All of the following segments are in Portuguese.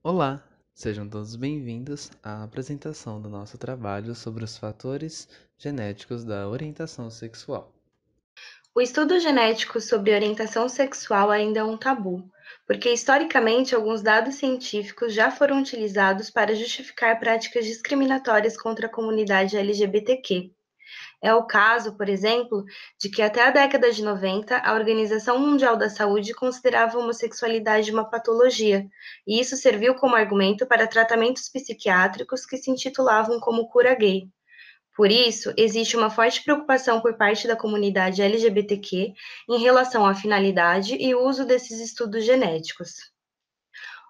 Olá, sejam todos bem-vindos à apresentação do nosso trabalho sobre os fatores genéticos da orientação sexual. O estudo genético sobre orientação sexual ainda é um tabu, porque historicamente alguns dados científicos já foram utilizados para justificar práticas discriminatórias contra a comunidade LGBTQ. É o caso, por exemplo, de que até a década de 90, a Organização Mundial da Saúde considerava a homossexualidade uma patologia, e isso serviu como argumento para tratamentos psiquiátricos que se intitulavam como cura gay. Por isso, existe uma forte preocupação por parte da comunidade LGBTQ em relação à finalidade e uso desses estudos genéticos.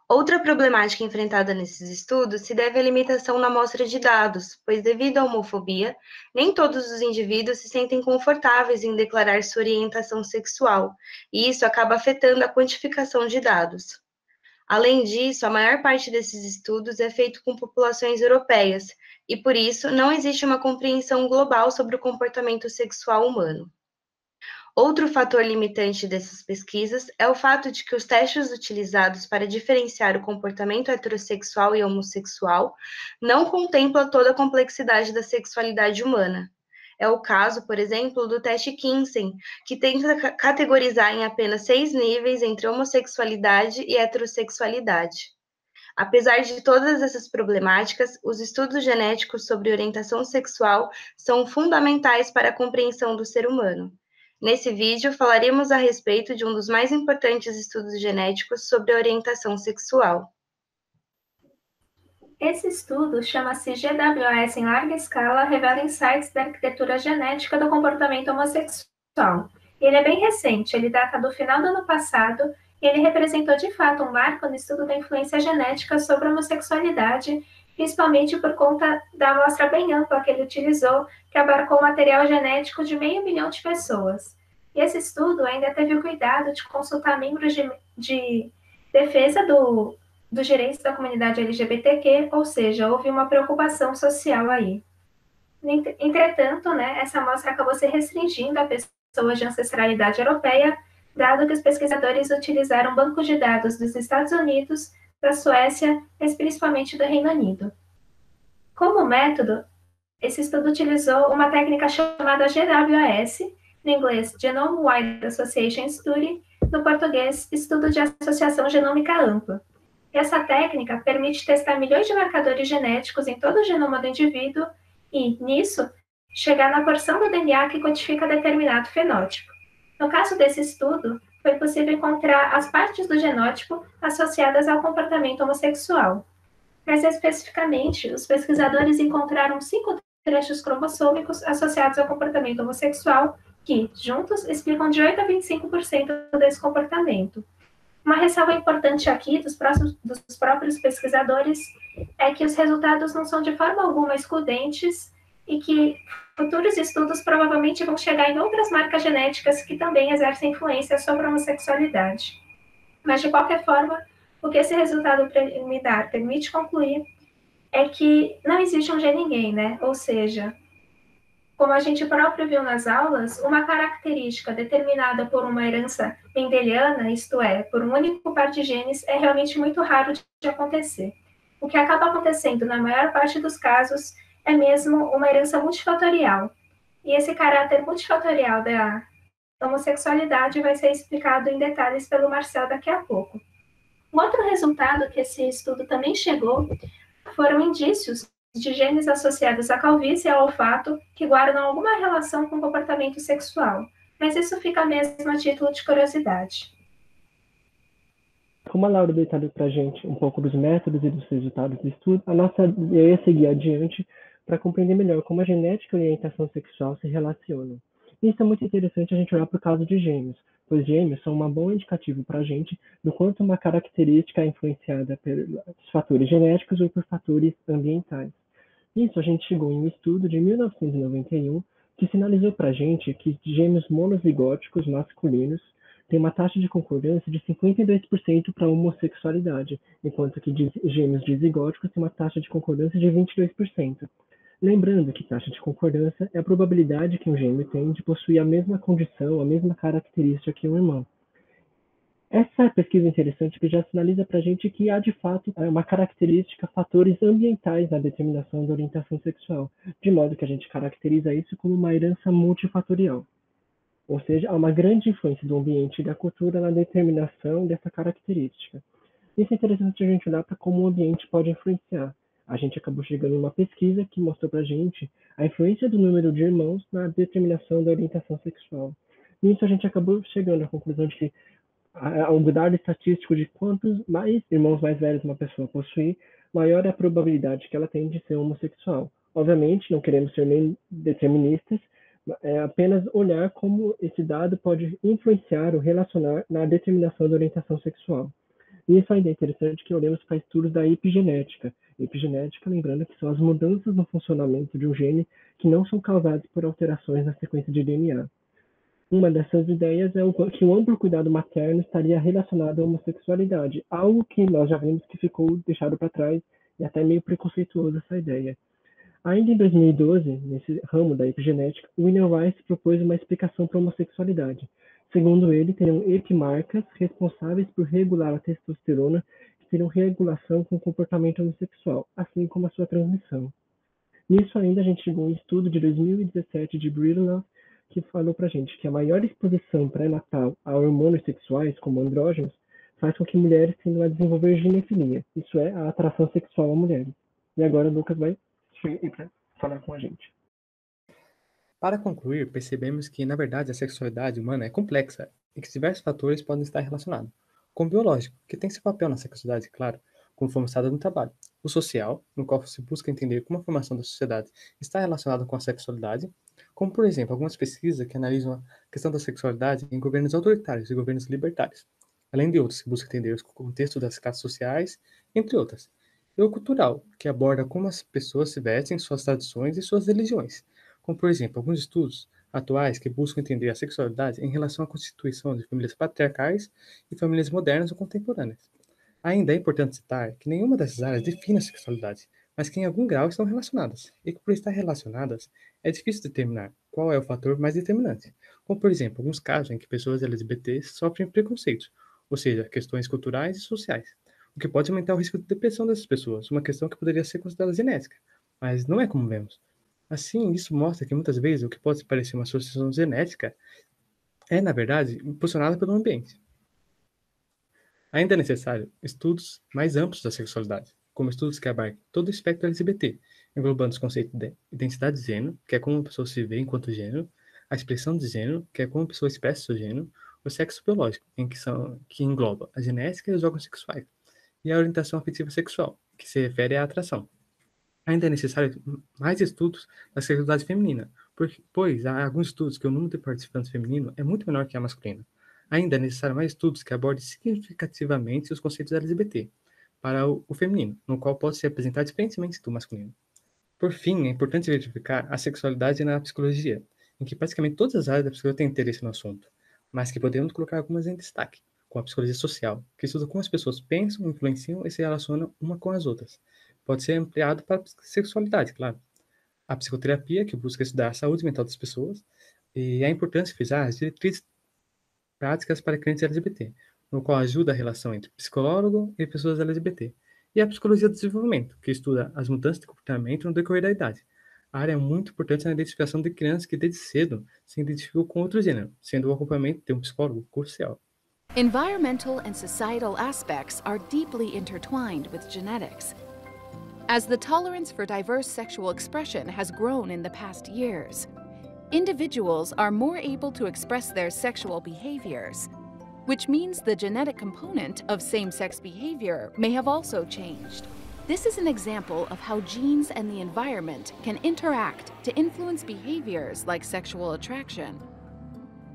Outra problemática enfrentada nesses estudos se deve à limitação na amostra de dados, pois, devido à homofobia, nem todos os indivíduos se sentem confortáveis em declarar sua orientação sexual, e isso acaba afetando a quantificação de dados. Além disso, a maior parte desses estudos é feito com populações europeias, e por isso não existe uma compreensão global sobre o comportamento sexual humano. Outro fator limitante dessas pesquisas é o fato de que os testes utilizados para diferenciar o comportamento heterossexual e homossexual não contemplam toda a complexidade da sexualidade humana. É o caso, por exemplo, do teste Kinsey, que tenta categorizar em apenas 6 níveis entre homossexualidade e heterossexualidade. Apesar de todas essas problemáticas, os estudos genéticos sobre orientação sexual são fundamentais para a compreensão do ser humano. Nesse vídeo, falaremos a respeito de um dos mais importantes estudos genéticos sobre a orientação sexual. Esse estudo chama-se GWS em larga escala, revela insights da arquitetura genética do comportamento homossexual. Ele é bem recente, ele data do final do ano passado e ele representou de fato um marco no estudo da influência genética sobre a homossexualidade, principalmente por conta da amostra bem ampla que ele utilizou, que abarcou material genético de 500 mil de pessoas. E esse estudo ainda teve o cuidado de consultar membros de defesa dos direitos da comunidade LGBTQ, ou seja, houve uma preocupação social aí. Entretanto, essa amostra acabou se restringindo a pessoas de ancestralidade europeia, dado que os pesquisadores utilizaram bancos de dados dos Estados Unidos, da Suécia, mas principalmente do Reino Unido. Como método, esse estudo utilizou uma técnica chamada GWAS, no inglês Genome Wide Association Study, no português Estudo de Associação Genômica Ampla. Essa técnica permite testar milhões de marcadores genéticos em todo o genoma do indivíduo e, nisso, chegar na porção do DNA que codifica determinado fenótipo. No caso desse estudo, foi possível encontrar as partes do genótipo associadas ao comportamento homossexual. Mais especificamente, os pesquisadores encontraram 5 trechos cromossômicos associados ao comportamento homossexual que, juntos, explicam de 8 a 25% desse comportamento. Uma ressalva importante aqui dos próprios pesquisadores é que os resultados não são de forma alguma excludentes e que futuros estudos provavelmente vão chegar em outras marcas genéticas que também exercem influência sobre a homossexualidade. Mas, de qualquer forma, o que esse resultado preliminar permite concluir é que não existe um gene ninguém, Ou seja, como a gente próprio viu nas aulas, uma característica determinada por uma herança mendeliana, isto é, por um único par de genes, é realmente muito raro de acontecer. O que acaba acontecendo na maior parte dos casos é mesmo uma herança multifatorial. E esse caráter multifatorial da homossexualidade vai ser explicado em detalhes pelo Marcel daqui a pouco. Um outro resultado que esse estudo também chegou foram indícios de genes associados à calvície e ao olfato que guardam alguma relação com o comportamento sexual, mas isso fica mesmo a título de curiosidade. Como a Laura detalhou para a gente um pouco dos métodos e dos resultados do estudo, a nossa ideia é seguir adiante para compreender melhor como a genética e a orientação sexual se relacionam. Isso é muito interessante a gente olhar para o caso de gêmeos, pois gêmeos são um bom indicativo para a gente do quanto uma característica é influenciada pelos fatores genéticos ou por fatores ambientais. Nisso, a gente chegou em um estudo de 1991 que sinalizou para a gente que gêmeos monozigóticos masculinos têm uma taxa de concordância de 52% para a homossexualidade, enquanto que gêmeos dizigóticos têm uma taxa de concordância de 22%. Lembrando que taxa de concordância é a probabilidade que um gêmeo tem de possuir a mesma condição, a mesma característica que um irmão. Essa pesquisa é interessante porque já sinaliza para a gente que há, de fato, uma característica, fatores ambientais na determinação da orientação sexual, de modo que a gente caracteriza isso como uma herança multifatorial. Ou seja, há uma grande influência do ambiente e da cultura na determinação dessa característica. Isso é interessante a gente olhar para como o ambiente pode influenciar. A gente acabou chegando em uma pesquisa que mostrou para a gente a influência do número de irmãos na determinação da orientação sexual. Nisso a gente acabou chegando à conclusão de que o dado estatístico de quantos mais irmãos mais velhos uma pessoa possui, maior é a probabilidade que ela tem de ser homossexual. Obviamente, não queremos ser nem deterministas, é apenas olhar como esse dado pode influenciar ou relacionar na determinação da orientação sexual. E isso ainda é interessante que olhemos para estudos da epigenética. Epigenética, lembrando que são as mudanças no funcionamento de um gene que não são causadas por alterações na sequência de DNA. Uma dessas ideias é que o amplo cuidado materno estaria relacionado à homossexualidade, algo que nós já vimos que ficou deixado para trás e até meio preconceituoso essa ideia. Ainda em 2012, nesse ramo da epigenética, William Rice propôs uma explicação para a homossexualidade. Segundo ele, teriam epimarcas responsáveis por regular a testosterona que teriam regulação com o comportamento homossexual, assim como a sua transmissão. Nisso ainda a gente chegou a um estudo de 2017 de Breedlove que falou pra gente que a maior exposição pré-natal a hormônios sexuais, como andrógenos, faz com que mulheres tendam a desenvolver ginefilia, isso é, a atração sexual a mulheres. E agora o Lucas vai ir para falar com a gente. Para concluir, percebemos que, na verdade, a sexualidade humana é complexa e que diversos fatores podem estar relacionados, como o biológico, que tem seu papel na sexualidade, claro, como foi mostrado no trabalho, o social, no qual se busca entender como a formação da sociedade está relacionada com a sexualidade, como, por exemplo, algumas pesquisas que analisam a questão da sexualidade em governos autoritários e governos libertários, além de outros que buscam entender o contexto das classes sociais, entre outras. E o cultural, que aborda como as pessoas se vestem, suas tradições e suas religiões, como, por exemplo, alguns estudos atuais que buscam entender a sexualidade em relação à constituição de famílias patriarcais e famílias modernas ou contemporâneas. Ainda é importante citar que nenhuma dessas áreas define a sexualidade, mas que em algum grau estão relacionadas, e que por estar relacionadas, é difícil determinar qual é o fator mais determinante, como por exemplo, alguns casos em que pessoas LGBTs sofrem preconceitos, ou seja, questões culturais e sociais, o que pode aumentar o risco de depressão dessas pessoas, uma questão que poderia ser considerada genética, mas não é como vemos. Assim, isso mostra que muitas vezes o que pode parecer uma associação genética é, na verdade, impulsionada pelo ambiente. Ainda é necessário estudos mais amplos da sexualidade, como estudos que abarquem todo o espectro LGBT, englobando os conceitos de identidade de gênero, que é como uma pessoa se vê enquanto gênero, a expressão de gênero, que é como a pessoa expressa seu gênero, o sexo biológico, que engloba a genética e os órgãos sexuais, e a orientação afetiva sexual, que se refere à atração. Ainda é necessário mais estudos da sexualidade feminina, pois há alguns estudos que o número de participantes feminino é muito menor que a masculina. Ainda é necessário mais estudos que abordem significativamente os conceitos LGBT para o feminino, no qual pode ser apresentado diferentemente do masculino. Por fim, é importante verificar a sexualidade na psicologia, em que praticamente todas as áreas da psicologia têm interesse no assunto, mas que podemos colocar algumas em destaque, como a psicologia social, que estuda como as pessoas pensam, influenciam e se relacionam uma com as outras. Pode ser ampliado para a sexualidade, claro. A psicoterapia, que busca estudar a saúde mental das pessoas, e é importante frisar as diretrizes práticas para clientes LGBT, no qual ajuda a relação entre psicólogo e pessoas LGBT. E a psicologia do desenvolvimento, que estuda as mudanças de comportamento no decorrer da idade. A área é muito importante na identificação de crianças que desde cedo se identificam com outro gênero, sendo o acompanhamento de um psicólogo crucial. Environmental and societal aspects are deeply intertwined with genetics. As the tolerance for diverse sexual expression has grown in the past years, individuals are more able to express their sexual behaviors, which means the genetic component of same-sex behavior may have also changed. This is an example of how genes and the environment can interact to influence behaviors like sexual attraction.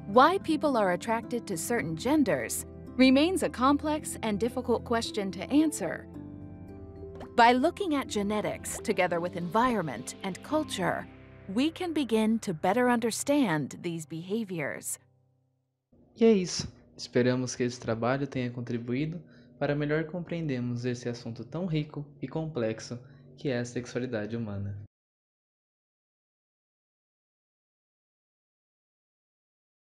Why people are attracted to certain genders remains a complex and difficult question to answer. By looking at genetics together with environment and culture, we can begin to better understand these behaviors. E é isso. Esperamos que esse trabalho tenha contribuído para melhor compreendermos esse assunto tão rico e complexo que é a sexualidade humana.